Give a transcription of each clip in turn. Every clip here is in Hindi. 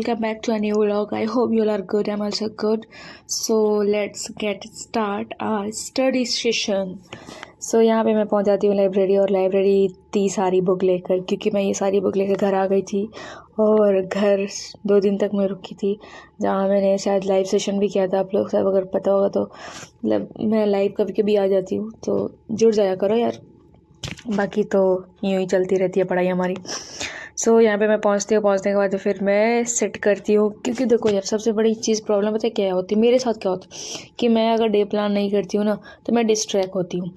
welcome back to a new vlog. I hope you all are good. I'm also good. So let's get start our study session. So यहाँ पे मैं पहुँच जाती हूँ लाइब्रेरी और लाइब्रेरी इतनी सारी बुक लेकर, क्योंकि मैं ये सारी बुक लेकर घर आ गई थी और घर 2 दिन तक मैं रुकी थी, जहाँ मैंने शायद लाइव सेशन भी किया था। आप लोग सब अगर पता होगा तो मतलब मैं लाइव कभी कभी आ जाती हूँ, तो जुड़ जाया करो यार। बाकी तो यूँ ही चलती रहती है पढ़ाई हमारी। यहाँ पे मैं पहुँचने के बाद फिर मैं सेट करती हूँ, क्योंकि देखो यार सबसे बड़ी चीज़ प्रॉब्लम पता है क्या होती है मेरे साथ, क्या होता है कि मैं अगर डे प्लान नहीं करती हूँ ना तो मैं डिस्ट्रैक्ट होती हूँ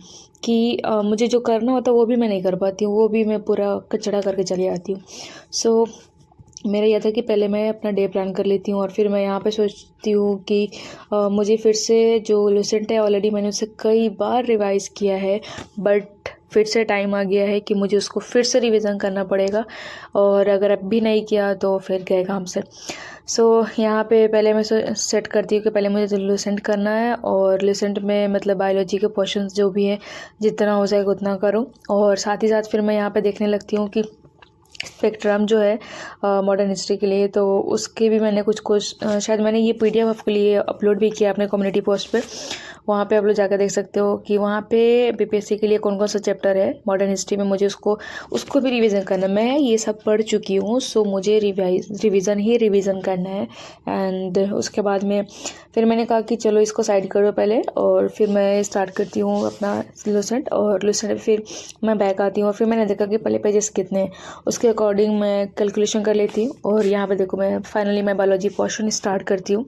कि मुझे जो करना होता है वो भी मैं नहीं कर पाती हूँ, वो भी मैं पूरा कचड़ा करके चली आती हूँ। मेरा यह था कि पहले मैं अपना डे प्लान कर लेती हूँ और फिर मैं यहाँ पे सोचती हूँ कि मुझे फिर से जो लेसन है ऑलरेडी मैंने उसे कई बार रिवाइज़ किया है, बट फिर से टाइम आ गया है कि मुझे उसको फिर से रिवीजन करना पड़ेगा, और अगर अब भी नहीं किया तो फिर गए काम से। यहाँ पे पहले मैं सेट करती हूँ कि पहले मुझे लुसेंट करना है, और लुसेंट में मतलब बायोलॉजी के क्वेश्चंस जो भी हैं जितना हो जाएगा उतना करूँ, और साथ ही साथ फिर मैं यहाँ पे देखने लगती हूँ कि स्पेक्ट्रम जो है मॉडर्न हिस्ट्री के लिए, तो उसके भी मैंने कुछ शायद मैंने ये PDF आपके लिए अपलोड भी किया अपने कम्युनिटी पोस्ट पे, वहाँ पे आप लोग जाकर देख सकते हो कि वहाँ पे BPSC के लिए कौन कौन सा चैप्टर है मॉडर्न हिस्ट्री में। मुझे उसको भी रिवीजन करना, मैं ये सब पढ़ चुकी हूँ, सो मुझे रिवीजन करना है। एंड उसके बाद में फिर मैंने कहा कि चलो इसको साइड करो पहले, और फिर मैं स्टार्ट करती हूँ अपना लुसेंट फिर मैं बैक आती हूँ और फिर मैंने देखा कि पहले पेजेस कितने हैं, उसके अकॉर्डिंग मैं कैलकुलेशन कर लेती हूँ। और यहाँ पे देखो मैं फाइनली बायोलॉजी पोर्शन स्टार्ट करती हूँ,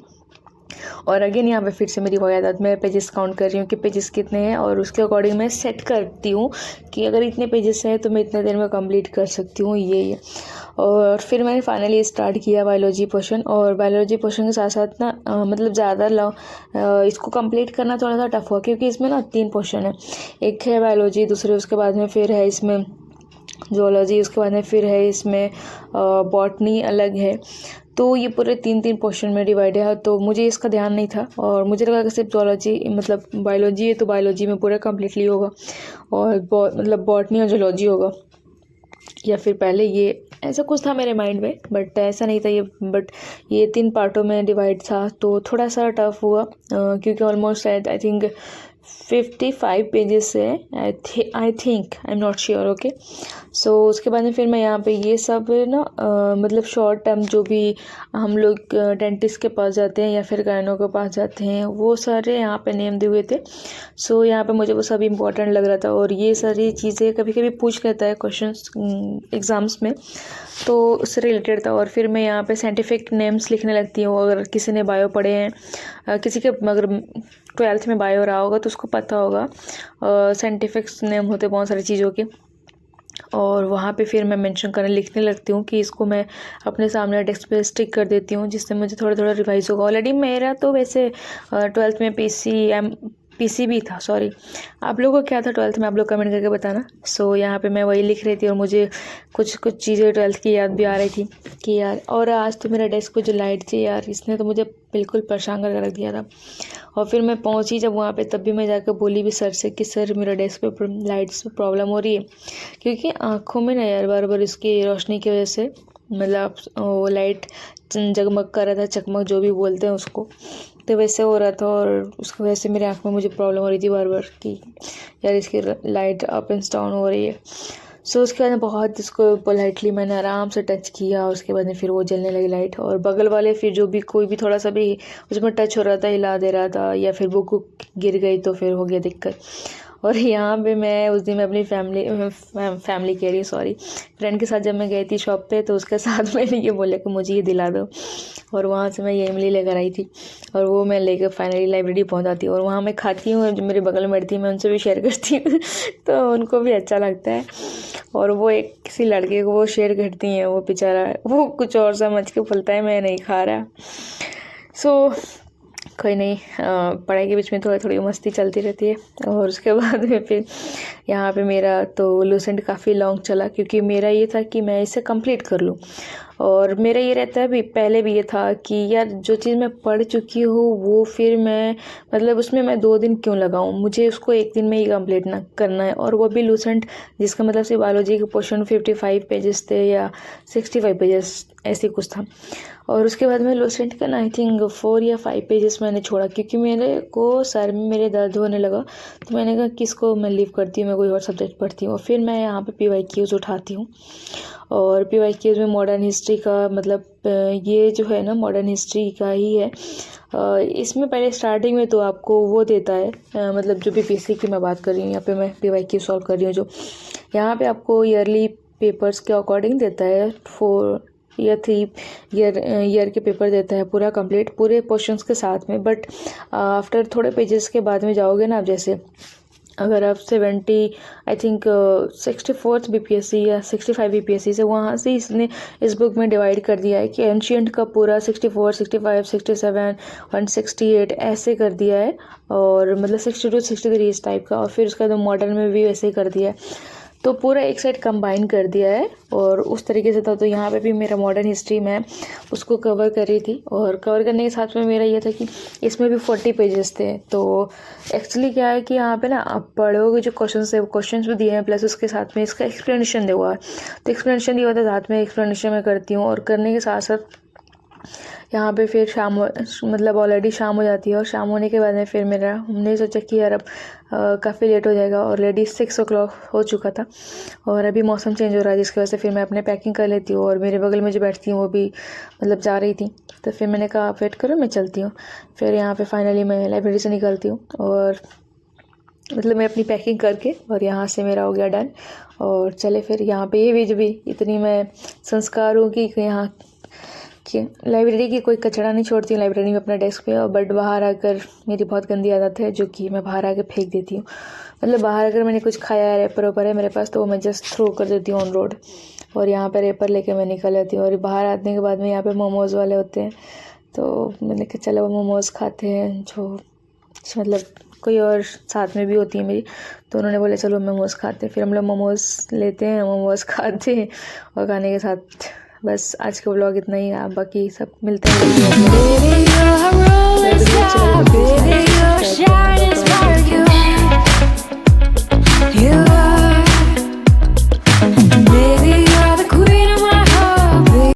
और अगेन यहाँ पे फिर से मेरी वही आदत, मैं पेजेस काउंट कर रही हूँ कि पेजेस कितने हैं, और उसके अकॉर्डिंग मैं सेट करती हूँ कि अगर इतने पेजेस हैं तो मैं इतने देर में कंप्लीट कर सकती हूँ ये। और फिर मैंने फाइनली स्टार्ट किया बायोलॉजी पोर्शन, और बायोलॉजी पोर्शन के साथ साथ ना मतलब ज़्यादा इसको कंप्लीट करना थोड़ा सा टफ हुआ, क्योंकि इसमें ना 3 पोर्शन है। एक है बायोलॉजी, दूसरे उसके बाद में फिर है इसमें जूलॉजी, उसके बाद में फिर है इसमें बॉटनी अलग है, तो ये पूरे 3 पोर्शन में डिवाइड है। तो मुझे इसका ध्यान नहीं था और मुझे लगा कि सिर्फ जूलॉजी मतलब बायोलॉजी है तो बायोलॉजी में पूरा कम्प्लीटली होगा, और मतलब बॉटनी और जूलॉजी होगा, या फिर पहले ये ऐसा कुछ था मेरे माइंड में, बट ऐसा नहीं था ये 3 पार्टों में डिवाइड था, तो थोड़ा सा टफ हुआ क्योंकि ऑलमोस्ट आई थिंक 55 पेजेस है, I think, I am not sure. Okay, so उसके बाद में फिर मैं यहाँ पे ये सब ना मतलब शॉर्ट टर्म जो भी हम लोग डेंटिस्ट के पास जाते हैं या फिर गायनो के पास जाते हैं, वो सारे यहाँ पे नेम दिए हुए थे। यहाँ पे मुझे वो सब इम्पोर्टेंट लग रहा था, और ये सारी चीज़ें कभी कभी पूछ लेता है क्वेश्चंस एग्ज़ाम्स में, तो उससे रिलेटेड था। और फिर मैं यहाँ पे साइंटिफिक नेम्स लिखने लगती हूँ। अगर किसी ने बायो पढ़े हैं, किसी के अगर 12th में बायो रहा होगा तो उसको पता होगा साइंटिफिक नेम होते बहुत सारी चीज़ों के, और वहाँ पे फिर मैं मेंशन करने लिखने लगती हूँ कि इसको मैं अपने सामने डेस्क पे स्टिक कर देती हूँ, जिससे मुझे थोड़ा थोड़ा रिवाइज होगा। ऑलरेडी मेरा तो वैसे 12th में PCB था, सॉरी, आप लोगों को क्या था 12th में, आप लोग कमेंट करके बताना। यहाँ पे मैं वही लिख रही थी और मुझे कुछ चीज़ें 12th की याद भी आ रही थी कि यार, और आज तो मेरा डेस्क पे जो लाइट थी यार, इसने तो मुझे बिल्कुल परेशान करके रख दिया था। और फिर मैं पहुंची जब वहाँ पे, तब भी मैं जाकर बोली भी सर से कि सर मेरा डेस्क पे लाइट्स में प्रॉब्लम हो रही है, क्योंकि आँखों में ना यार बार बार इसकी रोशनी की वजह से मतलब वो लाइट जगमग कर रहा था, चकमक जो भी बोलते हैं उसको, तो वैसे हो रहा था, और उसकी वजह से मेरी आँख में मुझे प्रॉब्लम हो रही थी बार बार कि यार इसकी लाइट अप एंड डाउन हो रही है। उसके बाद बहुत इसको पोलाइटली मैंने आराम से टच किया, उसके बाद में फिर वो जलने लगी लाइट, और बगल वाले फिर जो भी कोई भी थोड़ा सा भी उसमें टच हो रहा था, हिला दे रहा था, या फिर वो गिर गई तो फिर हो गया दिक्कत। और यहाँ पे मैं उस दिन अपनी फैमिली कह रही, सॉरी, फ्रेंड के साथ जब मैं गई थी शॉप पे, तो उसके साथ मैंने ये बोला कि मुझे ये दिला दो, और वहाँ से मैं ये इमली लेकर आई थी, और वो मैं लेकर फाइनली लाइब्रेरी पहुँचाती हूँ, और वहाँ मैं खाती हूँ, जो मेरे बगल में बैठती है मैं उनसे भी शेयर करती हूँ तो उनको भी अच्छा लगता है। और वो एक किसी लड़के को वो शेयर करती हैं, वो बेचारा वो कुछ और समझ के बोलता है मैं नहीं खा रहा। कोई नहीं, पढ़ाई के बीच में थोड़ी थोड़ी मस्ती चलती रहती है। और उसके बाद में फिर यहाँ पे मेरा तो लुसेंट काफ़ी लॉन्ग चला, क्योंकि मेरा ये था कि मैं इसे कंप्लीट कर लूँ, और मेरा ये रहता है, भी पहले भी ये था कि यार जो चीज़ मैं पढ़ चुकी हूँ वो फिर मैं मतलब उसमें मैं 2 दिन क्यों लगाऊँ, मुझे उसको 1 दिन में ही कंप्लीट ना करना है। और वो भी लूसेंट, जिसका मतलब सिर्फ बायोलॉजी के पोर्शन 55 पेजेस थे या 65 पेजेस ऐसे कुछ था। और उसके बाद में लूसेंट का ना आई थिंक 4 या 5 पेजेस मैंने छोड़ा, क्योंकि मेरे को सर में मेरे दर्द होने लगा। तो मैंने कहा किसको मैं लीव करती हूँ, मैं कोई और सब्जेक्ट पढ़ती हूँ। और फिर मैं यहाँ पे PYQs उठाती हूँ। और PYQs में मॉडर्न हिस्ट्री का मतलब ये जो है ना मॉडर्न हिस्ट्री का ही है। इसमें पहले स्टार्टिंग में तो आपको वो देता है, मतलब जो भी बेसिक की मैं बात कर रही हूँ, यहाँ पे मैं PYQ सॉल्व कर रही हूँ जो यहाँ पे आपको ईयरली पेपर्स के अकॉर्डिंग देता है। 4 या 3 ईयर के पेपर देता है पूरा कंप्लीट पूरे क्वेश्चंस के साथ में। बट आफ्टर थोड़े पेजेस के बाद में जाओगे ना आप, जैसे अगर आप 70 आई थिंक 64th BPSC या 65 BPSC से, वहाँ से इसने इस बुक में डिवाइड कर दिया है कि एंशियंट का पूरा 64, 65, 67 और 68 ऐसे कर दिया है। और मतलब 62, 63 इस टाइप का। और फिर उसका तो मॉडर्न में भी वैसे ही कर दिया है, तो पूरा एक साइड कंबाइन कर दिया है। और उस तरीके से था। तो यहाँ पे भी मेरा मॉडर्न हिस्ट्री में उसको कवर कर रही थी। और कवर करने के साथ में मेरा ये था कि इसमें भी 40 पेजेस थे। तो एक्चुअली क्या है कि यहाँ पे ना आप पढ़ोगे जो क्वेश्चंस भी दिए हैं, प्लस उसके साथ में इसका एक्सप्लेनेशन दिया हुआ है। तो एक्सप्लेनेशन दिया हुआ था, साथ में एक्सप्लेनेशन मैं करती हूँ। और करने के साथ साथ यहाँ पे फिर शाम मतलब ऑलरेडी शाम हो जाती है। और शाम होने के बाद में फिर हमने सोचा कि यार अब काफ़ी लेट हो जाएगा। ऑलरेडी 6 o'clock हो चुका था। और अभी मौसम चेंज हो रहा है, जिसकी वजह से फिर मैं अपने पैकिंग कर लेती हूँ। और मेरे बगल में जो बैठती हूँ वो भी मतलब जा रही थी। तो फिर मैंने कहा आप वेट करो, मैं चलती हूँ। फिर यहाँ पे फाइनली मैं लाइब्रेरी से निकलती हूँ। और मतलब मैं अपनी पैकिंग करके, और यहाँ से मेरा हो गया डन। और चले फिर यहाँ पे ये भी इतनी मैं संस्कार हूँ कि यहाँ कि लाइब्रेरी की कोई कचरा नहीं छोड़ती हूँ लाइब्रेरी में अपना डेस्क पे। और बट बाहर आकर मेरी बहुत गंदी आदत है, जो कि मैं बाहर आकर फेंक देती हूँ। मतलब बाहर अगर मैंने कुछ खाया है, रैपर वेपर है मेरे पास, तो वो मैं जस्ट थ्रो कर देती हूँ ऑन रोड। और यहाँ पे रैपर लेके मैं निकल जाती हूँ। और बाहर आने के बाद में यहाँ पे मोमोज़ वाले होते हैं, तो मैंने कहा चलो मोमोज़ खाते हैं। जो मतलब कोई और साथ में भी होती है मेरी, तो उन्होंने बोले चलो मोमोज़ खाते हैं। फिर हम लोग मोमोज़ लेते हैं, मोमोज़ खाते हैं। और खाने के साथ बस आज का व्लॉग इतना ही है। बाकी सब मिलते हैं।